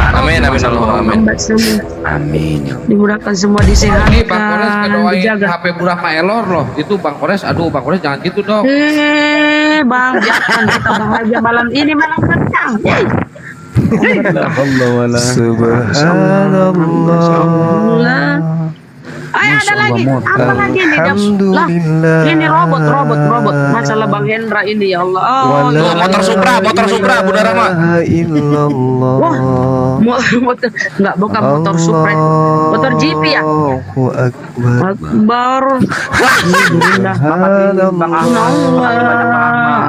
Amin, amin, Allahumma amin. Amin. Dimudahkan semua, Ini Bang Kores disehatkan, kedoain dijaga. HP murah Pak Elor loh. Itu Bang Kores, aduh Bang Kores jangan gitu dong. Bang, jangan kita bahagia malam ini, malam berkah. Subhanallah. Ada lagi, apa lagi ini? Lah, ini robot. Masalah Bang Hendra ini, ya Allah. Oh, Tuh, motor Supra, Bunda Rama. wah, motor, enggak, bukan motor Supra, motor GP ya. Akbar.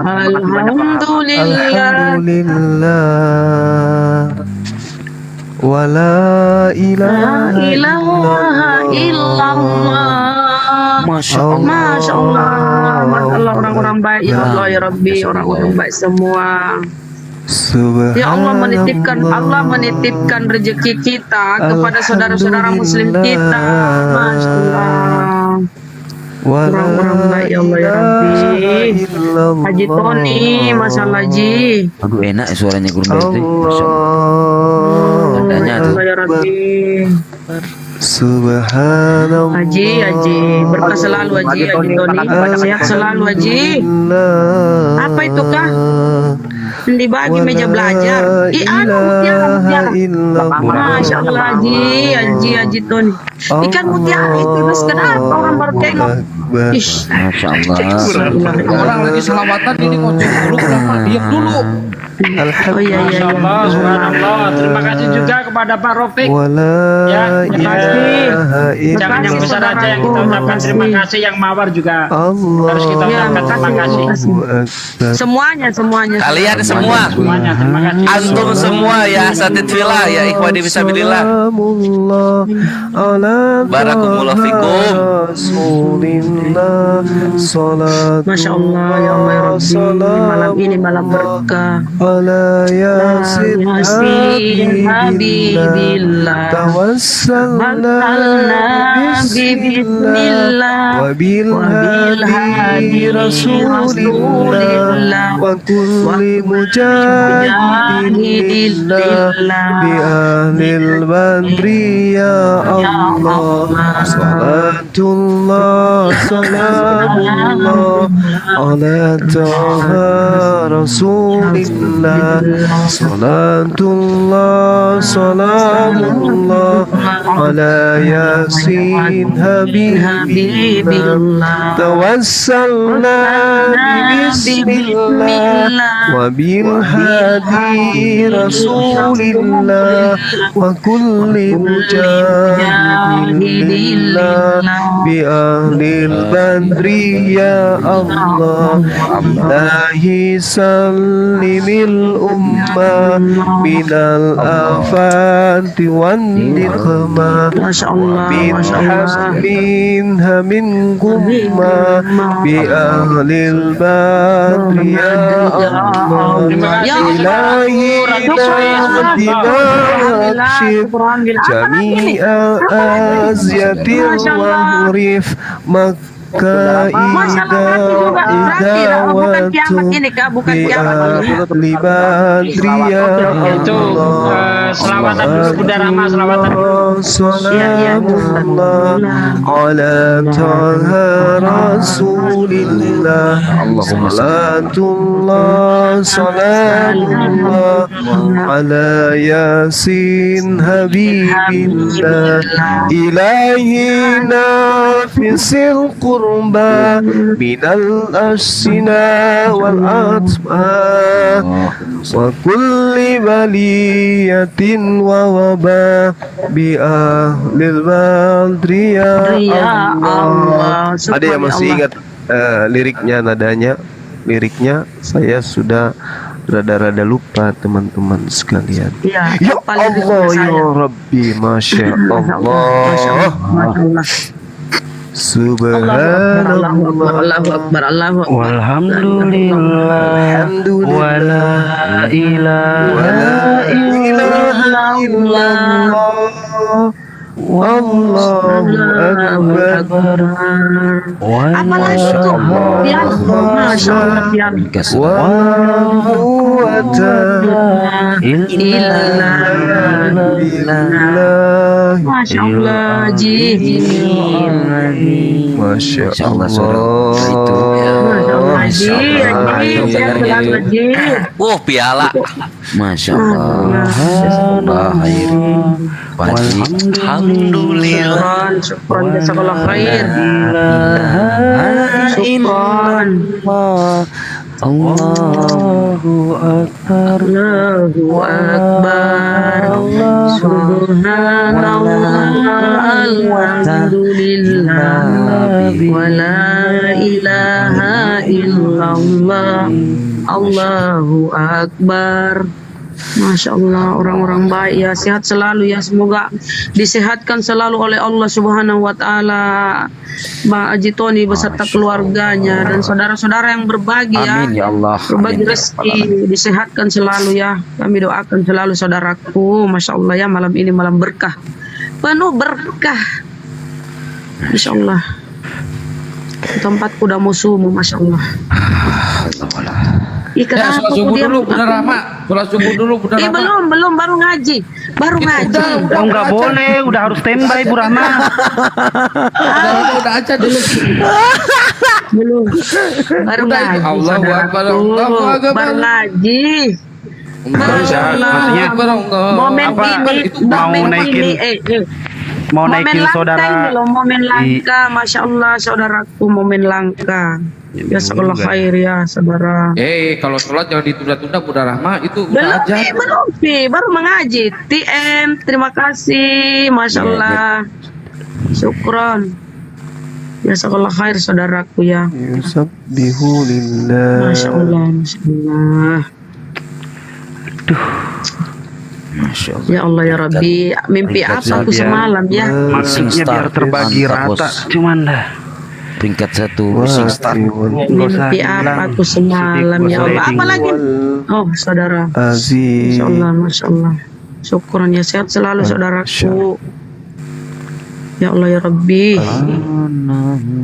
Alhamdulillah. Wala La ilaha illallah. Masya Allah. Masya Allah, orang-orang baik ya Allah ya Rabbi, orang-orang baik semua. Ya Allah, menitipkan rezeki kita kepada saudara-saudara muslim kita. Masya Allah. Orang-orang baik ya Allah ya Rabbi. Haji Tony, masalah Haji. Aduh, enak ya suaranya guru itu. Masya Allah. Tandanya tuh. Ya Rabbi. Subhanallah. Haji, berkah selalu Haji Tony, sehat selalu Haji. Apa itu kah? Dibagi meja belajar. Mutiara. Masya Allah Haji Tony. Ikan mutiara itu mas, kenapa orang baru tengok? Ish. Masya Allah. Orang lagi selawatan ini ngoceh dulu, kenapa diam dulu? Oh iya. Subhanallah, subhanallah. Terima kasih juga kepada Pak Rofik. Ya, terima kasih. Jangan yang besar aja yang kita ucapkan terima kasih, yang mawar juga harus kita ucapkan terima kasih. Semuanya. Kalian semua, Semuanya terima kasih. antum semua ya asatid fillah, ya ikhwani fisabilillah. Barakumullah fikum. Masya Allah ya Allah ya Rabbi, malam ini malam berkah. Yasin Habibillah, tawassalna bismillah wa bil hadi rasulillah wa kulli mujahidin bi ahlil badri ya Allah. Salatullah salamullah ala taha rasulillah. Salatullah salamullah ala yasin habibillah. Tawassalna bismillah wa bil hadi rasulillah wa kulli mujahidillah bi ahlil badri ya Allah. Ilahi sallimil ummah minal afati wan niqmah min hasbinha min gumma bi ahlil badri ya Allah. Ilahi nabshir jami'a azyatir wa hurif bukan kiamat ini kak, bukan kiamat. Itu selawatan dulu Bunda Rama, selawatan dulu. Ala taha rasulillah. Salatullah salamullah ala yasin habibillah. Ilahi nafisil qurba minal asina wal atma wa kulli baliyatin wa waba bi ahlil badri ya Allah. Ada yang masih ingat liriknya, liriknya saya sudah rada-rada lupa teman-teman sekalian. Ya Allah ya Rabbi, Masya Allah. Subhanallah, Allahu Akbar, Allahu Akbar. Walhamdulillah, wala ilaha illallah, Allahu Akbar. Apalagi itu pian, Masya Allah pian. Wa quwwata Illa Masya Allah, Ji. Masya Allah, saudara. Itu ya. Masya Allah, Ji. Sehat selalu, Ji. Piala. Masya Allah. Alhamdulillah. Syukran, jazakallah khair. Syukran. Allahu Akbar. Allahu Akbar. Subhanallah. Alhamdulillah. Wa la ilaha illallah. Allahu Akbar. Masya Allah, orang-orang baik ya, sehat selalu ya, semoga disehatkan selalu oleh Allah Subhanahu wa Ta'ala. Bang Haji Tony beserta keluarganya dan saudara-saudara yang berbagi ya. Amin ya Allah. Berbagi rezeki, disehatkan selalu ya. Kami doakan selalu saudaraku. Masya Allah ya, malam ini malam berkah, penuh berkah. Masya Allah. Tempatku udah mau subuh, Masya Allah. Ya, sholat subuh dulu, Bunda Rahma. Sholat subuh dulu, Bunda Rahma. Belum, baru ngaji. Oh, nggak boleh, udah harus standby Bu Rahma. Udah aja dulu. Belum. Baru ngaji. Allahu Akbar, Allahu Akbar. Baru ngaji. Maksudnya Momen apa, ini, mau momen naikin ini, mau momen naikin langka saudara ini loh, momen langka. Masya Allah, saudaraku, momen langka. Ya sekolah khair ya, saudara. Kalau sholat jangan ditunda-tunda, Bunda Rahma. Itu udah aja. Baru mengaji. TM, terima kasih, Masya Allah. Syukron. Ya sekolah khair, saudaraku ya. Yusabbihu lillah. Masya Allah, Masya Allah. Masya Allah. Ya Allah ya Rabbi, mimpi apa aku semalam ya? maksudnya biar terbagi rata, cuman dah. Peringkat 1 Sing Star. Mimpi apa aku semalam ya Allah? Apa lagi? Oh saudara. Masya Allah, Masya Allah. Syukuran ya, sehat selalu saudaraku. Ya Allah ya Rabbi.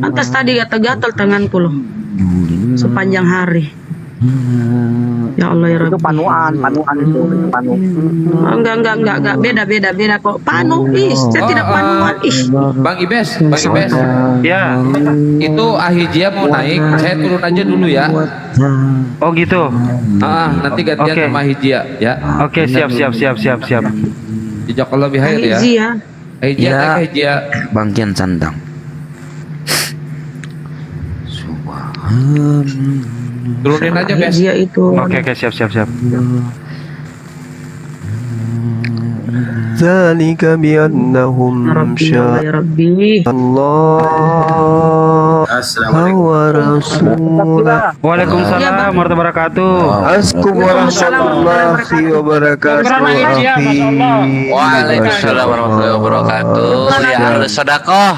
Lantas tadi gatal-gatal tanganku loh sepanjang hari. Ya Allah ya Rabbi. Itu panuan itu panu. Enggak, beda kok. Panu, saya tidak panuan. Bang Ibes. Ya. Itu Ahijia mau naik, saya turun aja dulu ya. Oh gitu. Nanti gantian Oke. sama Ahijia ya. Oke, siap. Jazakallah bihair ya. Izia. Ahijia, Ya. Ahijia. Bangkian sandang. Turunin aja, Bes. Izia itu. Oke, siap. Zalika biannahum Ya Rabbi. Allah wa rasulah. Waalaikumsalam warahmatullahi wabarakatuh. Assalamualaikum warahmatullahi wabarakatuh. Waalaikumsalam warahmatullahi wabarakatuh. Ya harus sedekah.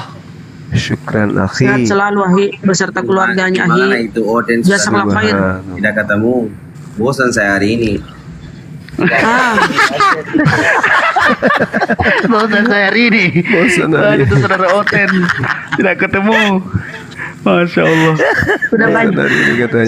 Syukran Sehat akhi. selalu Ahi beserta keluarganya Gimana Ahi. itu Oden Jazakallah khair. tidak ketemu. Bosan saya hari ini. Bosan saya hari ini. Bosan hari Itu saudara Oten tidak ketemu. Masya Allah.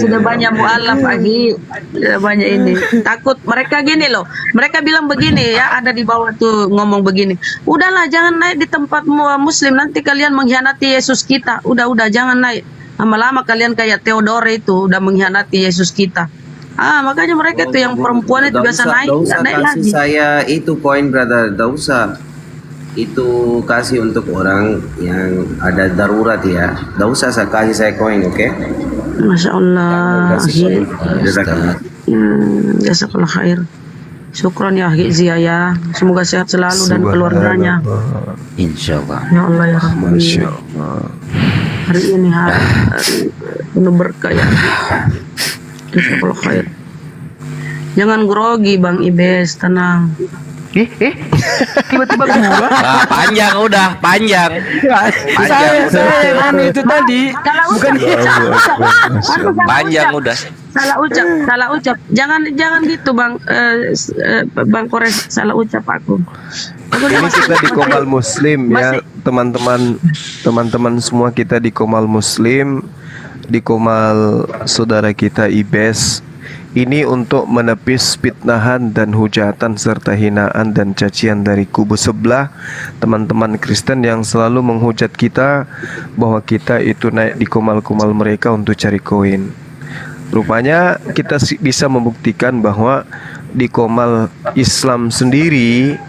Sudah banyak mualaf Ahi. Sudah banyak ini. Takut mereka gini loh. Mereka bilang begini ya, ada di bawah tuh ngomong begini. Udahlah jangan naik di tempat muslim, nanti kalian mengkhianati Yesus kita. Udah jangan naik. Lama-lama kalian kayak Theodore itu udah mengkhianati Yesus kita. Makanya mereka tuh yang perempuan itu biasa naik, Nggak usah naik kasih lagi. saya itu koin, brother. Nggak usah. Itu kasih untuk orang yang ada darurat ya. Nggak usah kasih saya koin, oke? Masya Allah. Kasih koin. Jazakallah. Jazakallah khair. Syukron ya Ahi Zia ya. Semoga sehat selalu dan keluarganya. Insyaallah. Ya Allah ya Rabbi. Masya Allah. Hari ini hari penuh berkah ya. Jazakallah khair. Jangan grogi Bang Ibes, tenang. Tiba-tiba gua. Panjang udah, panjang. Saya itu tadi. Bukan Panjang udah. Salah ucap. Jangan gitu Bang Bang Kores, salah ucap aku. Ini kita di Komal Muslim ya, teman-teman semua kita di Komal Muslim, di Komal saudara kita Ibes Ini untuk menepis fitnahan dan hujatan serta hinaan dan cacian dari kubu sebelah teman-teman Kristen yang selalu menghujat kita bahwa kita itu naik di kumal-kumal mereka untuk cari koin. Rupanya kita bisa membuktikan bahwa di kumal Islam sendiri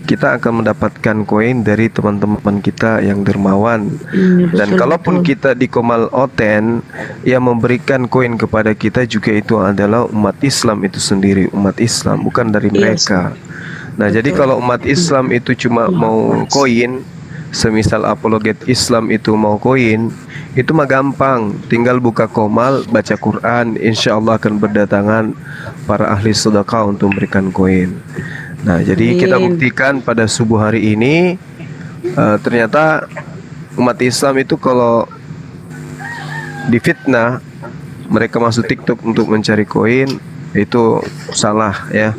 kita akan mendapatkan koin dari teman-teman kita yang dermawan. Dan kalaupun kita di Komal Oten, yang memberikan koin kepada kita juga itu adalah umat Islam itu sendiri, umat Islam, bukan dari mereka. Nah, jadi kalau umat Islam itu cuma mau koin, semisal apologet Islam itu mau koin, itu mah gampang, tinggal buka Komal, baca Quran, insya Allah akan berdatangan para ahli sedekah untuk memberikan koin. Nah, jadi kita buktikan pada subuh hari ini ternyata umat Islam itu kalau difitnah mereka masuk TikTok untuk mencari koin, itu salah ya.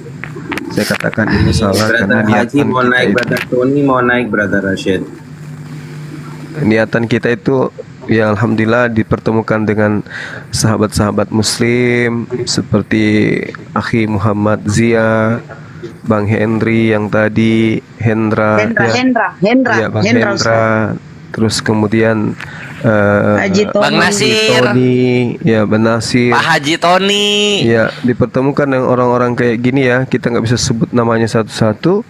Saya katakan ini salah karena Haji niatan mau kita naik, itu, Brother Tony mau naik, Brother Rashid. niatan kita itu ya alhamdulillah dipertemukan dengan sahabat-sahabat muslim seperti Akhi Muhammad Zia, Bang Henry yang tadi, Hendra, ya, Bang Hendra, terus kemudian Bang Nasir, Tony, ya Bang Nasir, Pak Haji Tony. ya dipertemukan dengan orang-orang kayak gini ya, kita nggak bisa sebut namanya satu-satu,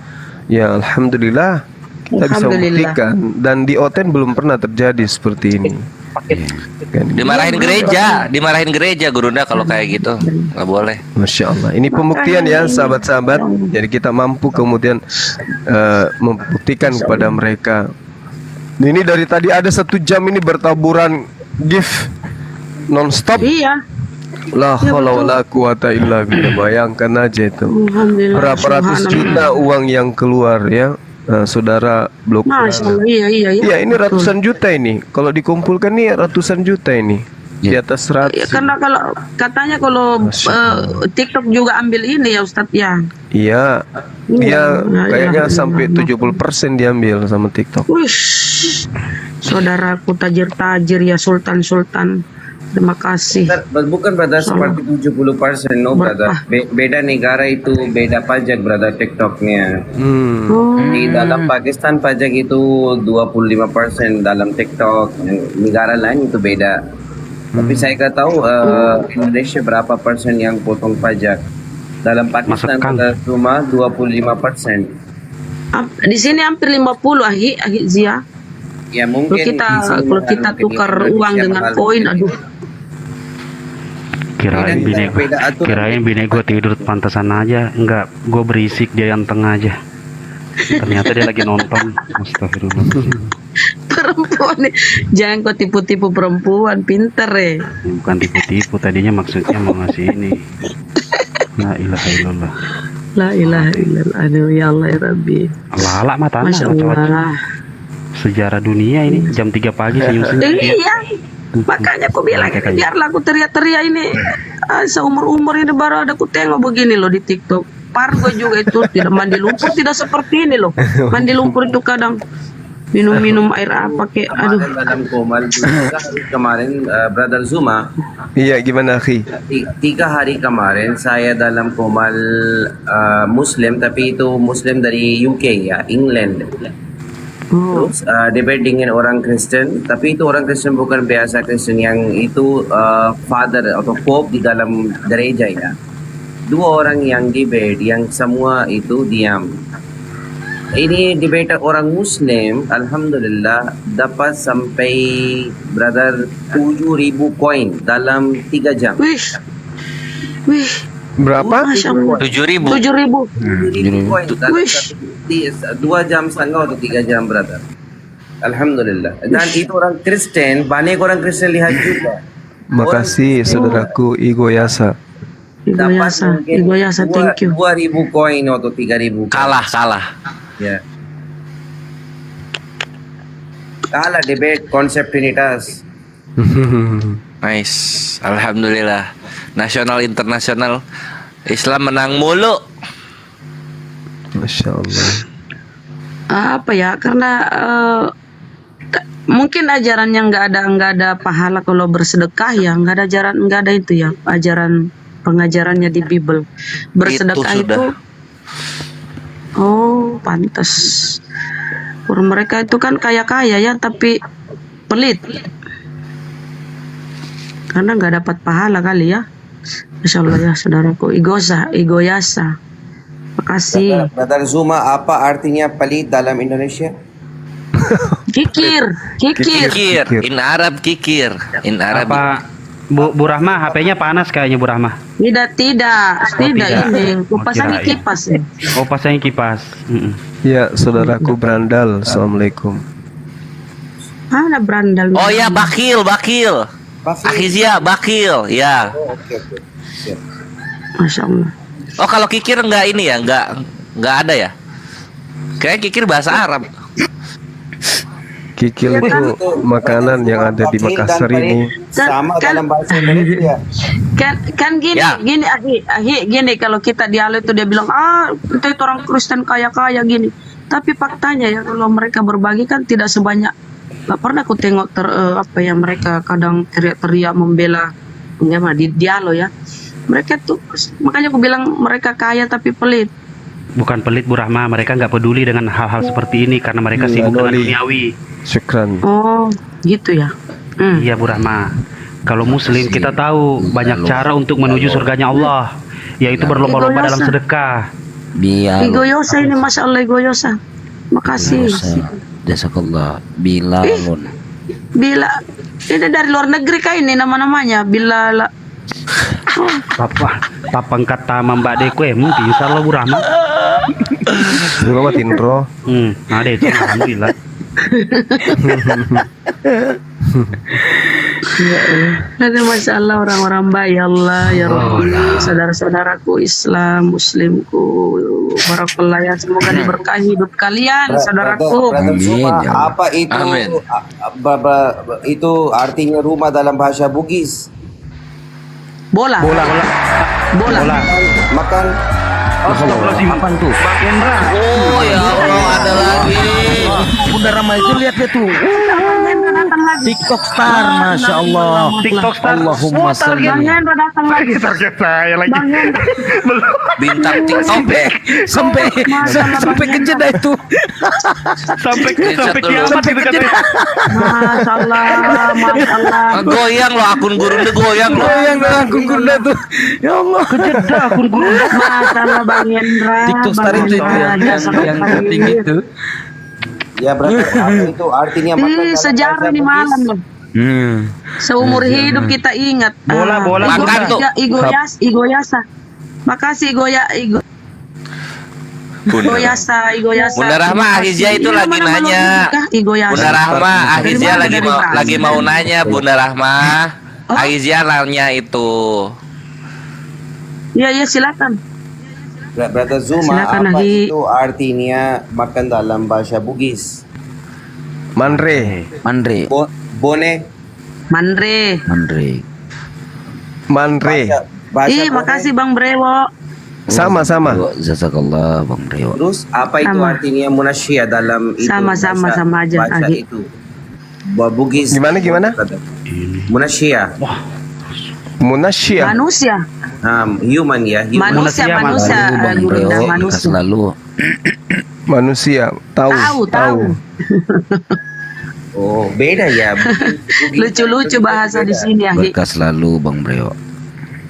ya alhamdulillah kita bisa buktikan dan di Oten belum pernah terjadi seperti ini. Dimarahin gereja Gurunda kalau kayak gitu, nggak boleh. Masya Allah, ini pembuktian ya sahabat-sahabat. Jadi kita mampu kemudian membuktikan kepada mereka. Ini dari tadi ada 1 jam ini bertaburan gift non-stop. Iya. La haula wala quwata illa billah. Bayangkan aja itu. Berapa ratus juta uang yang keluar ya. Saudara blok. Masya Allah, iya. Ya ini ratusan juta ini. Kalau dikumpulkan nih ratusan juta ini. Di atas 100. Ya, karena kalau katanya kalau TikTok juga ambil ini ya Ustadz ya. Iya. Dia kayaknya sampai 70% diambil sama TikTok. Wish, saudaraku tajir-tajir ya, sultan-sultan. Terima kasih. Bukan brother seperti 70%, no brother. Beda negara itu beda pajak brother TikToknya. Di dalam Pakistan pajak itu 25%, dalam TikTok negara lain itu beda. Tapi saya nggak tahu Indonesia berapa persen yang potong pajak. Dalam Pakistan ada cuma 25%. Di sini hampir 50 Ahi Zia. Ya mungkin kalau kita tukar uang dengan koin, aduh. Kirain bini gue tidur pantasan aja, enggak, gue berisik dia yang tengah aja. Ternyata dia lagi nonton. Astagfirullah. Perempuan nih, jangan kau tipu-tipu perempuan, pinter ya. Bukan tipu-tipu, tadinya maksudnya mau ngasih ini. La ilaha illallah. La ilaha illallah. Aduh ya Allah ya Rabbi. Lala mata Masya Allah. Sejarah dunia ini jam 3 pagi senyum-senyum. Iya. Makanya aku bilang biarlah aku teriak-teriak ini seumur-umur ini baru ada aku tengok begini loh di TikTok. Pargo juga itu tidak mandi lumpur, tidak seperti ini loh. Mandi lumpur itu kadang minum-minum air apa kayak aduh. Dalam Komal juga kemarin Brother Zuma. Iya gimana akhi? 3 hari kemarin saya dalam Komal Muslim, tapi itu Muslim dari UK ya, England. Terus debate dengan orang Kristen, tapi itu orang Kristen bukan biasa Kristen yang itu father atau pope di dalam gereja ya. 2 orang yang debate, yang semua itu diam. Ini debate orang Muslim, alhamdulillah dapat sampai brother 7.000 koin dalam 3 jam. Wih. Berapa? 7.000. 7.000 koin dalam 2 jam setengah atau 3 jam brother. Alhamdulillah. Dan itu orang Kristen, banyak orang Kristen lihat juga. Makasih saudaraku Igo Yasa. Igo Yasa, thank you. 2.000 koin atau 3.000. Kalah. Ya. Kalah debate konsep Trinitas. Nice, alhamdulillah. Nasional internasional Islam menang mulu. Masya Allah. Apa ya? Karena mungkin ajaran yang nggak ada pahala kalau bersedekah ya, nggak ada itu ya, ajaran pengajarannya di Bible. Bersedekah Itu sudah. itu, oh pantas. Orang mereka itu kan kaya-kaya ya, tapi pelit. Karena nggak dapat pahala kali ya. Masya Allah ya saudaraku. Igoyasa. Makasih. Brother Zuma, apa artinya pelit dalam Indonesia? Kikir. Kikir. In Arab kikir. In Arab. Apa Bu Rahma HP-nya panas kayaknya Bu Rahma. Tidak tidak. ini. Kupasangi kirain. kipas ya. Oh pasangin kipas. Ya, saudaraku Brandal, assalamualaikum. Mana berandal? Oh ya, bakil. Akhizia, bakil. Ya. Masya Allah. Oh kalau kikir enggak ini ya, enggak ada ya. Kayak kikir bahasa Arab. Kikil itu makanan yang ada di Makassar ini. Sama Kan- dalam bahasa Indonesia. Kan gini, Ya. gini kalau kita dialog itu dia bilang itu orang Kristen kaya-kaya gini. Tapi faktanya ya kalau mereka berbagi kan tidak sebanyak. Gak pernah aku tengok mereka kadang teriak-teriak membela di dialog ya. Mereka tuh makanya aku bilang mereka kaya tapi pelit. Bukan pelit Bu Rahma, mereka nggak peduli dengan hal-hal seperti ini karena mereka Iya, sibuk dengan Doli. duniawi. Syukran. Oh, gitu ya. Iya Bu Rahma. Kalau Muslim kita tahu banyak cara untuk menuju surganya Allah, yaitu berlomba-lomba dalam sedekah. Igoyosa ini Masya Allah Igoyosa. Makasih. Jazakallah Bilalun. Bila ini dari luar negeri kah ini nama-namanya? Bila Papang kata Mbak Dekwe, bisa Allah Bu Rahma. Juga mah Tindro. Ada itu alhamdulillah. Ada Masya Allah orang-orang baik ya Allah ya Rabbi, saudara-saudaraku Islam Muslimku, barakallah ya, semoga diberkahi hidup kalian saudaraku. Brother Zuma, Amin, ya apa itu Amin. itu artinya rumah dalam bahasa Bugis? Bola. Makan Apaan tuh? Oh ya Allah, ada lagi. Bunda Rama itu lihat dia tuh. TikTok star, masya Allah. TikTok star. Allahumma sholli. Bang Hendra datang lagi. Target saya lagi. Bang Hendra. Bintang TikTok. Sampai ke jeda itu. Sampai Screenshot dulu. kiamat itu katanya. Masya Allah, Masya Allah. Goyang loh akun gurunda, goyang loh. Yang aku gunda tuh. Ya Allah. Kejeda akun guru. Masya Allah Bang Hendra. TikTok star itu yang tertinggi itu. ya brother, apa itu artinya makan dalam Sejarah bahasa ini Bugis? malam loh. Seumur hidup kita ingat. Bola. Makan tuh. Igoyasa. Makasih Igoyasa. Bunda Rahma Akhizia itu Ini lagi mana-mana nanya. buka, Igoyasa. Bunda Rahma Akhizia Dari lagi mana? lagi mau nanya Bunda Rahma. Akhizia nanya itu. Iya silakan. Brother Zuma, Silakan, apa Ahi. itu artinya makan dalam bahasa Bugis? Manre. Mandre. Bone. Mandre. Bahasa Ih, Bone. makasih Bang Brewo. Sama-sama. Jazakallah Bang Rio. Terus apa itu Sama. artinya munasya dalam itu? Sama-sama, bahasa- sama aja, bahasa Agi. itu. Bugis. Gimana? Munasya. Munasya. Manusia. Human ya. Human. Manusia. Bang Gurunda, Rio. Kita manusia. selalu. Manusia. Tahu. Oh, beda ya. Lucu-lucu bahasa di sini ya, Hi. Berkah selalu Bang Rio.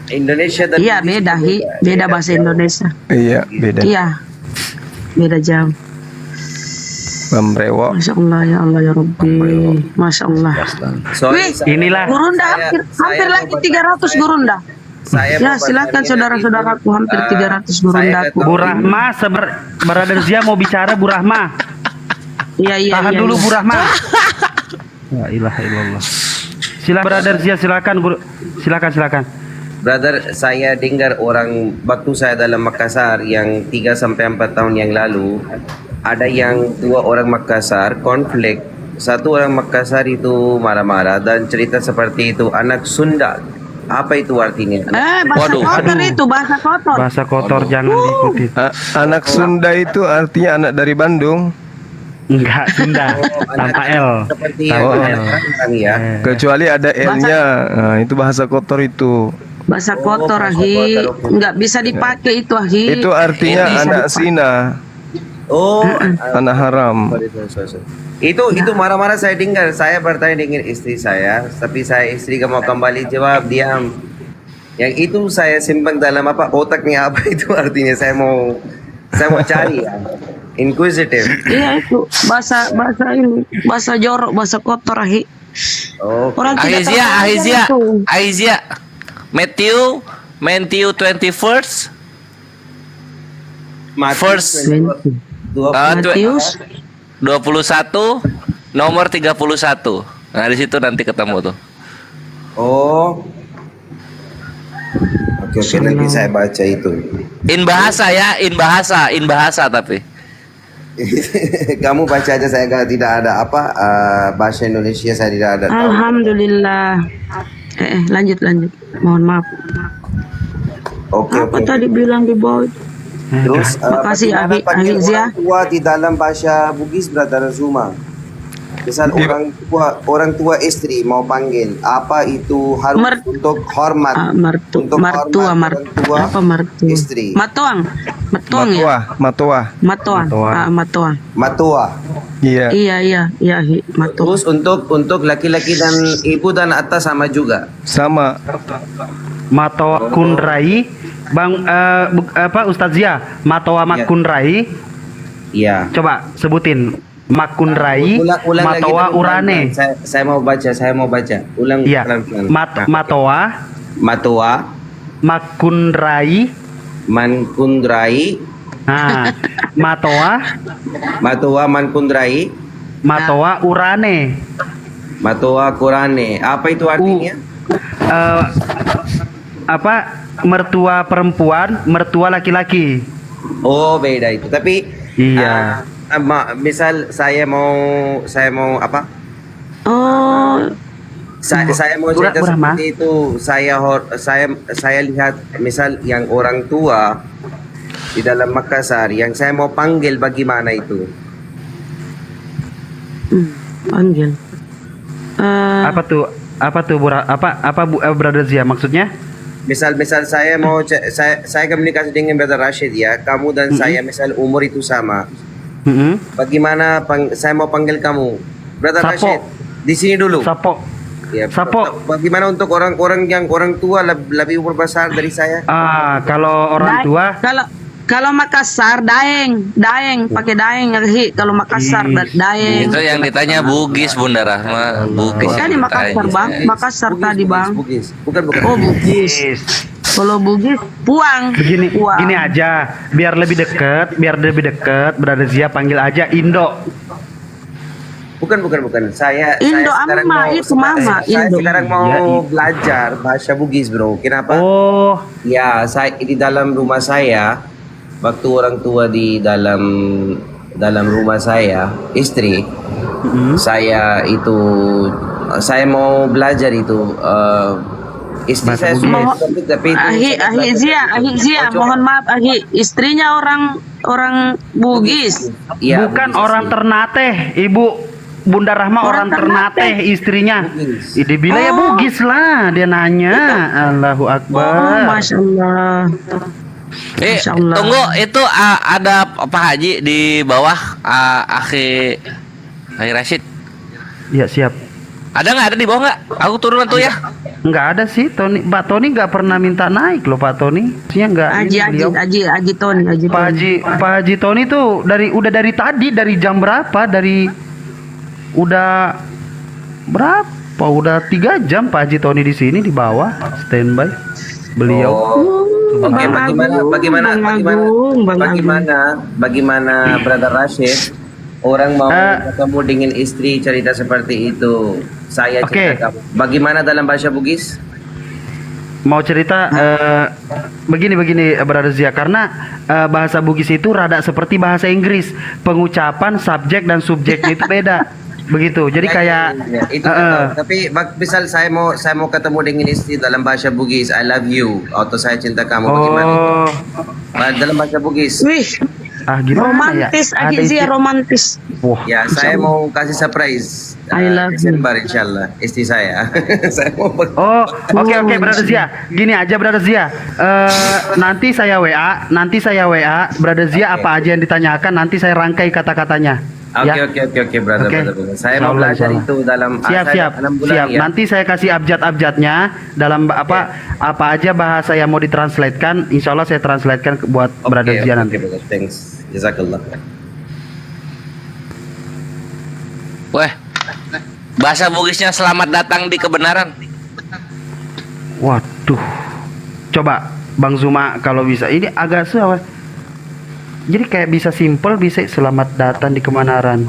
Indonesia dan Iya, Bugis beda, itu Hi. Beda bahasa Indonesia. Iya, beda. Iya. Beda jauh. Bamrewo. Masya Allah ya Allah ya Rabbi. Masya Allah. Sorry, Wih, Inilah Gurunda Saya- hampir saya lagi mau 300 Gurunda. saya Ya mau silakan bertanya saudara-saudaraku itu, hampir 300 saya Gurundaku. kata- Bu Rahma Brother Zia mau bicara Bu Rahma. Iya. Tahan dulu Bu Rahma. La ilaha illallah. Silakan Brother Zia, silakan Guru. Silakan. Brother, saya dengar orang waktu saya dalam Makassar yang 3 sampai 4 tahun yang lalu, ada yang 2 orang Makassar konflik. Satu orang Makassar itu marah-marah dan cerita seperti itu, anak Sunda. Apa itu artinya? Bahasa Waduh, kotor itu, bahasa kotor. Bahasa kotor jangan diikuti. Anak Sunda itu artinya anak dari Bandung. Enggak, Sunda. Tanpa L. Seperti Tanpa yang L. anak ya. Kecuali ada L-nya. Nah, itu bahasa kotor itu. Bahasa kotor ahi, nggak bisa dipakai itu ahi. Itu artinya Ini anak zina, Oh, anak haram. itu marah-marah saya dengar. Saya bertanya dengan istri saya, tapi saya istri gak mau kembali jawab, diam. Yang itu saya simpan dalam apa otaknya apa itu artinya saya mau cari ya. Inquisitive. Iya itu bahasa ini, bahasa jorok, bahasa kotor ahi. Oh, Orang tidak tahu Aizia, itu. Aizia. Matthew 21st. First. Matius 21 nomor 31. Nah, di situ nanti ketemu tuh. Oh. Oke, nanti saya baca itu. In bahasa tapi. Kamu baca aja, saya tidak ada apa bahasa Indonesia saya tidak ada tahu. Alhamdulillah. Lanjut. Mohon maaf. Oke. Apa tadi bilang di bawah? Terus Makasih, bagaimana Abi panggil Zia. orang tua di dalam bahasa Bugis, Brother Zuma? Misal orang tua istri mau panggil, apa itu harus untuk hormat? Untuk mertua. Apa mertua? Istri. Matuang ya? Matoa. Matua. Iya. Iya, matuang. Terus untuk laki-laki dan ibu dan atas sama juga. Sama. Matoa Kunrai, Bang Ustadz Zia, Matoa Makunrai. Iya. Coba sebutin Makunrai, Ulang lagi Matoa dong, Urane. Saya mau baca. Ulang Iya. pelan-pelan. Matoa Matua, Makunrai. Mankundrai, Matoa Mankundrai, Matoa Urane. Matua Kurane. Apa itu artinya? Mertua perempuan, mertua laki-laki. Oh, beda itu. Tapi Iya. misal saya mau apa? Oh, Saya mau cerita Burah, seperti itu. Saya lihat misal yang orang tua di dalam Makassar yang saya mau panggil bagaimana itu? panggil. Apa tuh Brother Zia maksudnya? Misal saya mau saya komunikasi dengan Brother Rashid ya. Kamu dan saya misal umur itu sama. Bagaimana saya mau panggil kamu? Brother Sapo. Rashid, di sini dulu. Sapo. Ya, Sapo. Bagaimana untuk orang-orang yang orang tua lebih umur besar dari saya? Kalau orang tua Kalau Makassar daeng pakai daeng ahi. Kalau Makassar daeng. Itu yang ditanya Bugis, Bunda Rahma. Bugis. Kan di yang Makassar, ditanya. Bang. Makassar tadi, Bang. Bugis. Bukan. Oh, Bugis. Kalau Bugis, Puang. gini aja, biar lebih deket, Brother Zia panggil aja Indo. Bukan. Saya Indo sekarang Amma, mau itu Mama, saya Indo. sekarang mau Ya, belajar bahasa Bugis, Bro. Kenapa? Oh, Ya, saya di dalam rumah saya, waktu orang tua di dalam rumah saya, istri, saya mau belajar itu. Istri saya sudah tapi itu Ahi Zia, mohon maaf Ahi, istrinya orang Bugis. ya, bukan Bugis. orang Ternate, Ibu Bunda Rahma orang Ternate istrinya. Bugis. Dibilang ya Bugis lah, dia nanya. Allahu Oh, Akbar. Masya Allah. Masya Allah. Tunggu, itu ada Pak Haji di bawah Akhi Rashid. Ya siap. Ada nggak? Ada di bawah nggak? Aku turun tuh ya. Nggak ada sih Tony. Pak Tony nggak pernah minta naik loh Pak Tony. Maksudnya nggak. ini beliau. Haji Tony. Pak Haji Tony tuh udah dari tadi, dari jam berapa? Udah 3 jam Pak Haji Tony di sini di bawah standby. Beliau. Oke, Bang bagaimana Brother Rashid orang mau ketemu dengan istri cerita seperti itu? Saya cerita kamu. Bagaimana dalam bahasa Bugis? Mau cerita begini Brother Zia, karena bahasa Bugis itu rada seperti bahasa Inggris, pengucapan subjek dan subjeknya itu beda. Begitu. Jadi kayak itu tapi misal saya mau ketemu dengan istri dalam bahasa Bugis, I love you atau saya cinta kamu, bagaimana? Dalam bahasa Bugis. Wih, gimana ya? Romantis, Ada Zia romantis. Wah, Ya, saya mau kasih surprise. I love you. Desember insyaallah istri saya. Saya mau oh, oke Brother Zia. Gini aja Brother Zia. Nanti saya WA, Brother Zia Oke. apa aja yang ditanyakan nanti saya rangkai kata-katanya. Oke, brother, Oke. brother. Saya mau Insyaallah, belajar insyaallah. itu dalam Siap. dalam bulan ya. Nanti saya kasih abjad-abjadnya dalam apa aja bahasa yang mau ditranslatekan. Insya Allah saya translatekan buat Brother Zia nanti. brother. Thanks. Jazakallah. Weh, bahasa Bugisnya selamat datang di kebenaran. Waduh. Coba Bang Zuma kalau bisa. Ini agak susah. Jadi kayak bisa simple, bisa selamat datang di kebenaran.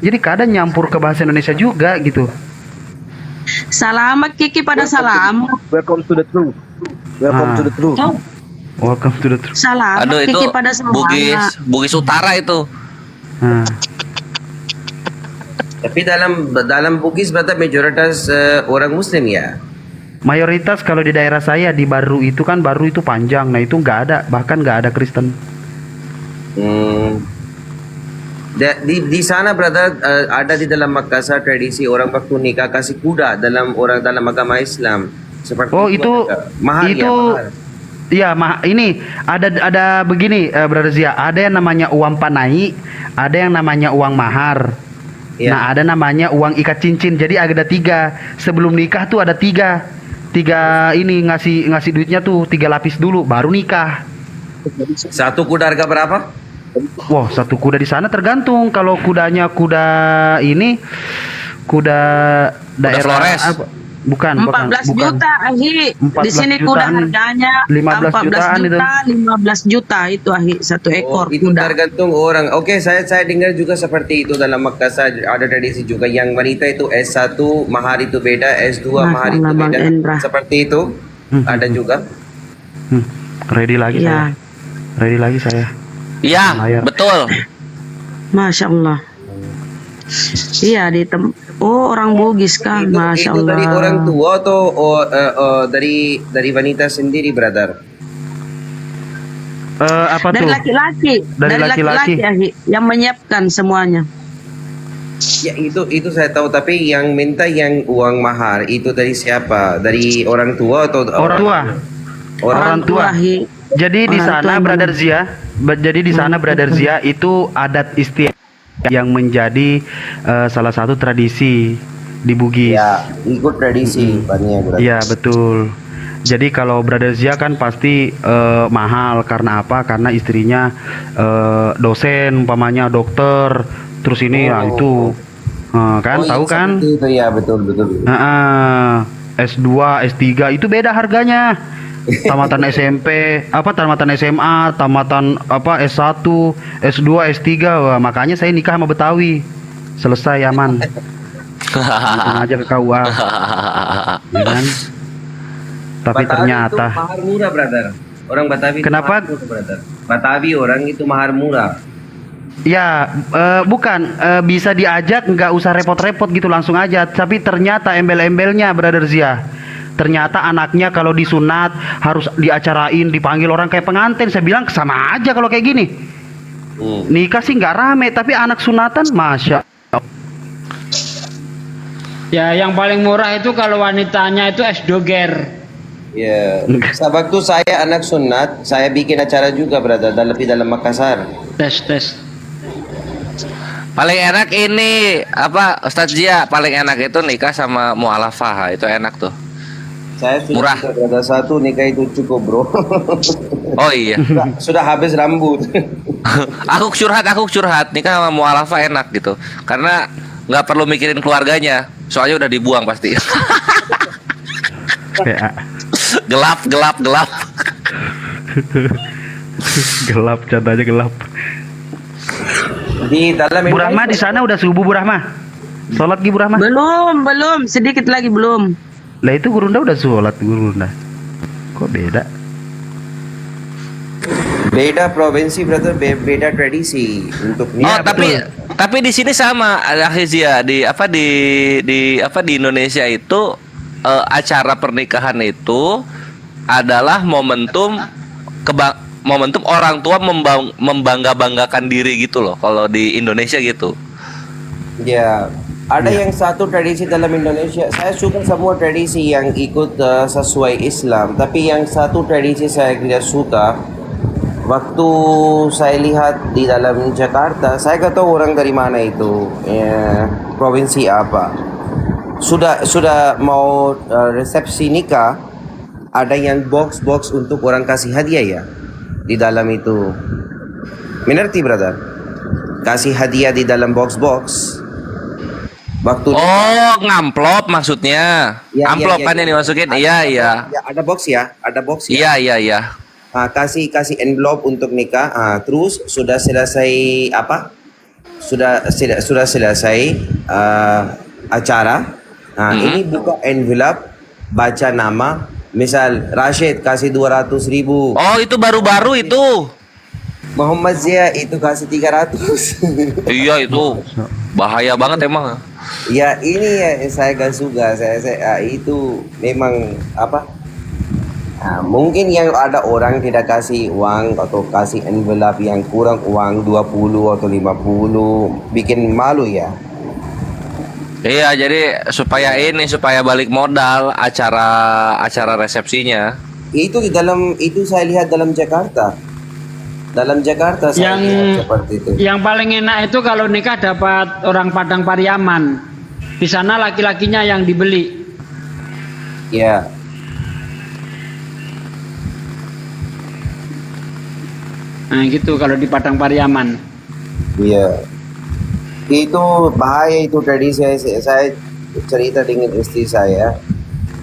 Jadi kadang nyampur ke bahasa Indonesia juga gitu. Selamat Kiki pada salam. Welcome to the truth. Welcome to the truth. Welcome to the truth. Selamat Aduh, itu Kiki pada salam. Bugis Utara itu. Nah. Tapi dalam Bugis berarti mayoritas orang Muslim ya. Mayoritas kalau di daerah saya di Baru itu kan Baru itu panjang. Nah itu nggak ada, bahkan nggak ada Kristen. Di sana brother ada di dalam Makassar tradisi orang waktu nikah kasih kuda dalam agama Islam. Seperti Oh itu mahar itu ya, iya mahar. ini ada begini Brother Zia, ada yang namanya uang panai, ada yang namanya uang mahar. Iya. Nah ada namanya uang ikat cincin. Jadi ada 3 sebelum nikah tuh ada 3 ini ngasih duitnya tuh 3 lapis dulu baru nikah. Satu kuda harga berapa? Wah, satu kuda di sana tergantung. Kalau kudanya kuda daerah Flores. apa? Bukan. 14 juta, Ahi. 14 Di sini kuda jutaan. harganya 15 jutaan 14 juta, 15 juta itu, Ahi, satu ekor Itu kuda. tergantung orang. Oke, saya dengar juga seperti itu dalam Makassar ada tradisi juga yang wanita itu S1 mahar itu beda, S2 mahar itu Masyaallah, Bang beda. Endra. Seperti itu ada juga. Ready lagi Ya, saya. Ready lagi saya. Iya, Layar. betul. Masya Allah. Iya orang Bugis kan, Masya Itu dari Allah. orang tua atau dari wanita sendiri, brother? Apa Dari tuh? laki-laki, Dari laki-laki. Ahi, yang menyiapkan semuanya. Ya itu saya tahu, tapi yang minta yang uang mahar itu dari siapa? Dari orang tua atau Orang tua. Orang tua. Ahi. Jadi di Orang sana tua. Brother Zia, Brother Zia itu adat istiadat yang menjadi salah satu tradisi di Bugis. ya ikut tradisi banyak, brother. Iya betul. Jadi kalau Brother Zia kan pasti mahal karena apa? Karena istrinya dosen, umpamanya dokter. Terus ini ya itu kan tahu iya, kan? seperti itu ya, betul. S2, S3 itu beda harganya. Tamatan SMP, tamatan SMA, tamatan S1, S2, S3. Wah, makanya saya nikah sama Betawi. Selesai aman. Langsung aja ke KUA. Ya kan? Tapi Batavi ternyata itu mahar murah, brother. Orang Batavi itu Kenapa? mahar murah, brother. Batavi orang itu mahar murah. ya bukan bisa diajak nggak usah repot-repot gitu langsung aja. Tapi ternyata embel-embelnya Brother Zia. Ternyata anaknya kalau disunat harus diacarain, dipanggil orang kayak pengantin. Saya bilang sama aja kalau kayak gini. Nikah sih nggak rame, tapi anak sunatan, masya. Ya, yang paling murah itu kalau wanitanya itu es doger. Ya, waktu saya anak sunat, saya bikin acara juga, brother, dalam Makassar. Tes. Paling enak ini Ustadz Zia, paling enak itu nikah sama mualafah, itu enak tuh. Saya sudah Murah. brother, satu nikah itu cukup, bro. Oh iya. sudah habis rambut. aku curhat nikah sama mualafah enak gitu. Karena nggak perlu mikirin keluarganya, soalnya udah dibuang pasti. gelap. Gelap, contohnya gelap. Di dalam Bu Rahma di sana udah subuh Bu Rahma. Sholat di Bu Rahma. Belum, sedikit lagi belum. Lah itu Gurunda udah sholat Gurunda. Kok beda? beda provinsi, brother, beda tradisi untuk Oh, tapi di sini sama Zia di Indonesia itu acara pernikahan itu adalah momentum momentum orang tua membangga-banggakan diri gitu loh kalau di Indonesia gitu. Ya, ada yang satu tradisi dalam Indonesia. Saya suka semua tradisi yang ikut sesuai Islam. Tapi yang satu tradisi saya tidak suka. Waktu saya lihat di dalam Jakarta, saya nggak tahu orang dari mana itu, provinsi apa. Sudah mau resepsi nikah, ada yang box untuk orang kasih hadiah ya di dalam itu. Mengerti, brother? Kasih hadiah di dalam box. Waktu Oh, ngamplop maksudnya. Ya, Amplop ya, kan ya, yang ya. dimasukin. Iya, iya. Ya, ada box ya, Iya, iya. Kasih envelope untuk nikah. Terus sudah selesai apa? Sudah selesai acara. Ini buka envelope, baca nama. Misal Rashid kasih 200.000. Oh, itu baru-baru itu. Muhammad Zia itu kasih 300. Iya, itu bahaya banget emang. Ya ini ya saya gak suka. Saya itu memang apa? Mungkin yang ada orang tidak kasih uang atau kasih envelope yang kurang uang 20 atau 50 bikin malu ya. Iya, jadi supaya balik modal acara resepsinya. Itu saya lihat dalam Jakarta. Dalam Jakarta saya lihat seperti itu. Yang paling enak itu kalau nikah dapat orang Padang Pariaman. Di sana laki-lakinya yang dibeli. Ya. Nah gitu kalau di Padang Pariaman. Iya. Itu bahaya itu tradisi saya cerita dengan istri saya.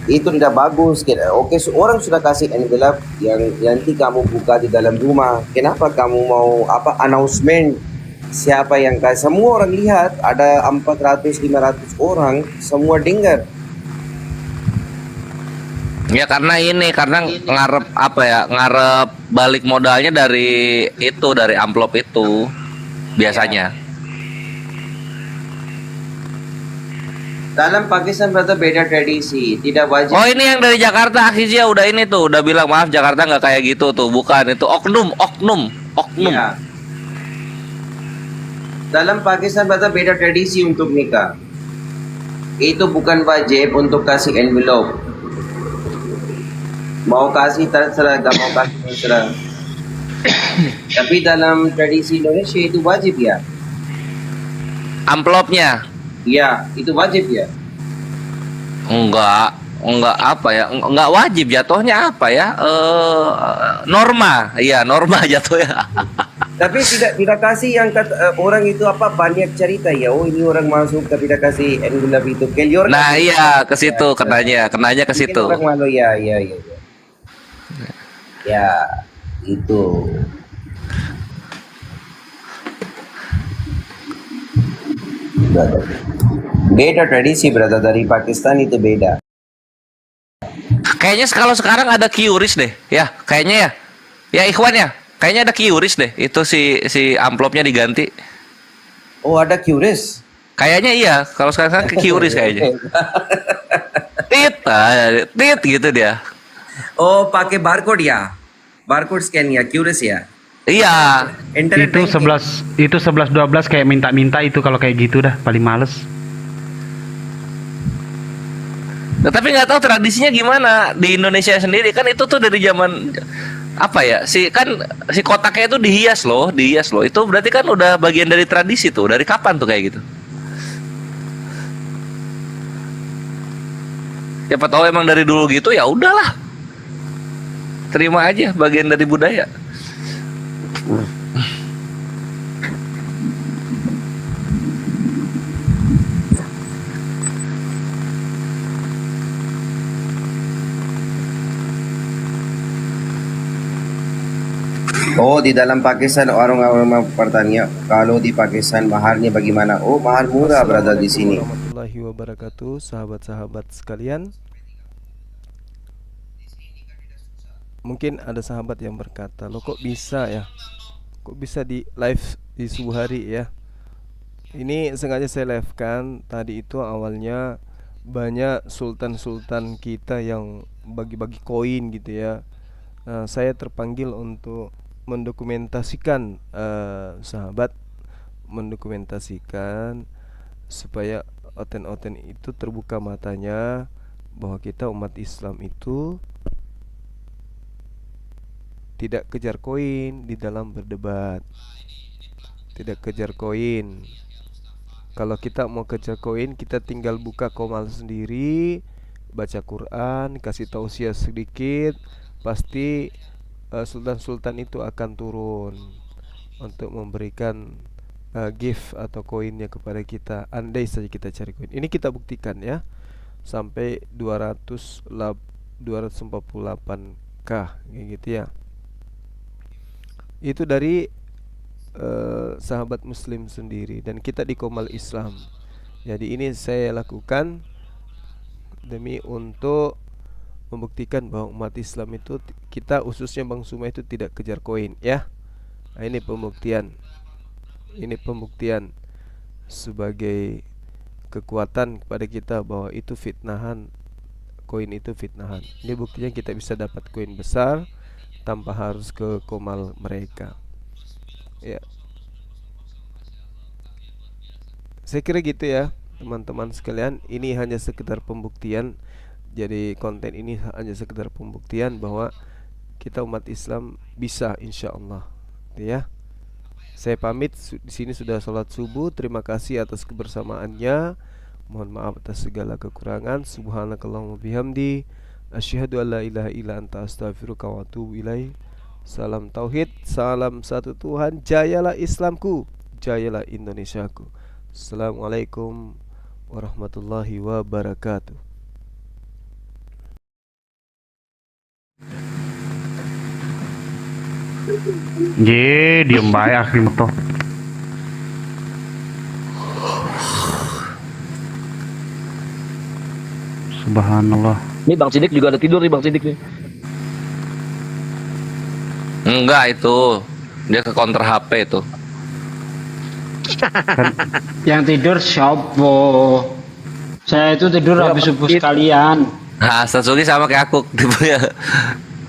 Itu tidak bagus. Oke, orang sudah kasih envelope yang nanti kamu buka di dalam rumah. Kenapa kamu mau announcement siapa yang kasih? Semua orang lihat, ada 400-500 orang, semua dengar. Ya karena ngarep balik modalnya dari amplop itu biasanya. Dalam Pakistan berarti beda tradisi, tidak wajib. Oh, ini yang dari Jakarta Akhizia udah bilang maaf Jakarta nggak kayak gitu tuh, bukan itu oknum. Ya. Dalam Pakistan berarti beda tradisi untuk nikah. Itu bukan wajib untuk kasih envelope. Mau kasih terserah, gak mau kasih terserah. Tapi dalam tradisi Indonesia itu wajib ya. Amplopnya Iya, itu wajib ya. enggak apa ya, enggak wajib jatuhnya apa ya, norma jatuhnya. Tapi tidak kasih yang orang itu banyak cerita ya. Oh ini orang masuk tapi tidak kasih envelope itu. Nah iya, ke situ kenanya ke situ. Orang malu ya. Ya itu. Beda tradisi brother, dari Pakistan itu beda. Kayaknya kalau sekarang ada QRIS deh, ya kayaknya ya Ikhwan ya, kayaknya ada QRIS deh, itu si amplopnya diganti. Oh ada QRIS? Kayaknya iya, kalau sekarang ke QRIS kayaknya. tit gitu dia. Oh pakai barcode ya, barcode scan ya, QRIS ya. Iya. Itu 11-12 kayak minta-minta itu kalau kayak gitu dah paling males. Nah, tapi nggak tahu tradisinya gimana di Indonesia sendiri, kan itu tuh dari zaman apa ya, si kotaknya itu dihias loh. Itu berarti kan udah bagian dari tradisi tuh. Dari kapan tuh kayak gitu? Siapa tahu emang dari dulu gitu, ya udahlah. Terima aja bagian dari budaya. Oh di dalam Pakistan orang-orang bertanya kalau di Pakistan maharnya bagaimana? Oh mahar murah berada di sini. Warahmatullahi wabarakatuh, sahabat-sahabat sekalian. Mungkin ada sahabat yang berkata, "Lo kok bisa ya? Kok bisa di live di subuh hari ya?" Ini sengaja saya live kan. Tadi itu awalnya banyak sultan-sultan kita yang bagi-bagi koin gitu ya. Nah, saya terpanggil untuk mendokumentasikan, sahabat, mendokumentasikan supaya oten-oten itu terbuka matanya bahwa kita umat Islam itu tidak kejar koin di dalam berdebat, tidak kejar koin. Kalau kita mau kejar koin, kita tinggal buka komal sendiri, baca Quran, kasih tausiah sedikit, pasti sultan-sultan itu akan turun untuk memberikan gift atau koinnya kepada kita. Andai saja kita cari koin. Ini kita buktikan ya, sampai 248k kayak gitu ya. Itu dari sahabat muslim sendiri, dan kita di Komal Islam. Jadi ini saya lakukan demi untuk membuktikan bahwa umat Islam itu, kita khususnya Bang Suma itu tidak kejar koin ya. Nah, ini pembuktian. Ini pembuktian sebagai kekuatan kepada kita bahwa itu fitnahan, koin itu fitnahan. Ini buktinya kita bisa dapat koin besar tanpa harus ke komal mereka. Ya, saya kira gitu ya teman-teman sekalian. Ini hanya sekedar pembuktian. Jadi konten ini hanya sekedar pembuktian bahwa kita umat Islam bisa, insya Allah ya. Saya pamit, di sini sudah sholat subuh. Terima kasih atas kebersamaannya. Mohon maaf atas segala kekurangan. Subhanakallahumma bihamdi, asyhadu an la ilaha illa anta astaghfiruka wa atubu ilaik. Salam tauhid, salam satu Tuhan. Jayalah Islamku, jayalah Indonesiaku. Assalamualaikum warahmatullahi wabarakatuh. Diem bae akhir toh. Subhanallah. Ini Bang Sidik juga ada tidur nih Bang Sidik nih. Enggak, itu dia ke counter HP itu. Yang tidur Shopo. Saya itu tidur habis subuh sekalian. Nah, Satsuki sama kayak aku tipunya.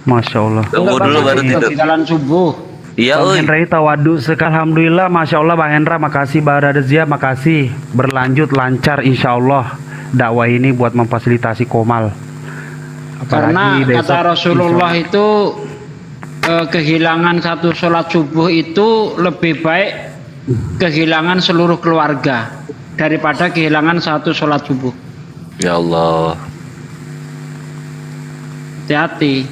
Masya Allah. Tunggu dulu baru tidur. Jalan subuh. Iya, Bang oi. Hendra tawadu sekali, alhamdulillah, Masya Allah. Bang Hendra makasih, Bang Radezia makasih. Berlanjut lancar insya Allah dakwah ini buat memfasilitasi Komal. Karena Apalagi besok, kata Rasulullah itu kehilangan satu sholat subuh itu lebih baik kehilangan seluruh keluarga daripada kehilangan satu sholat subuh. Ya Allah. Hati-hati.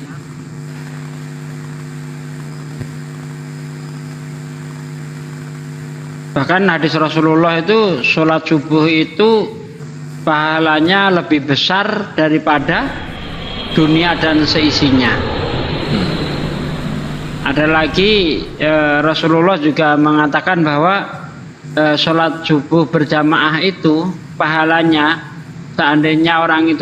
Bahkan hadis Rasulullah itu sholat subuh itu pahalanya lebih besar daripada dunia dan seisinya. Ada lagi Rasulullah juga mengatakan bahwa sholat subuh berjamaah itu pahalanya, seandainya orang itu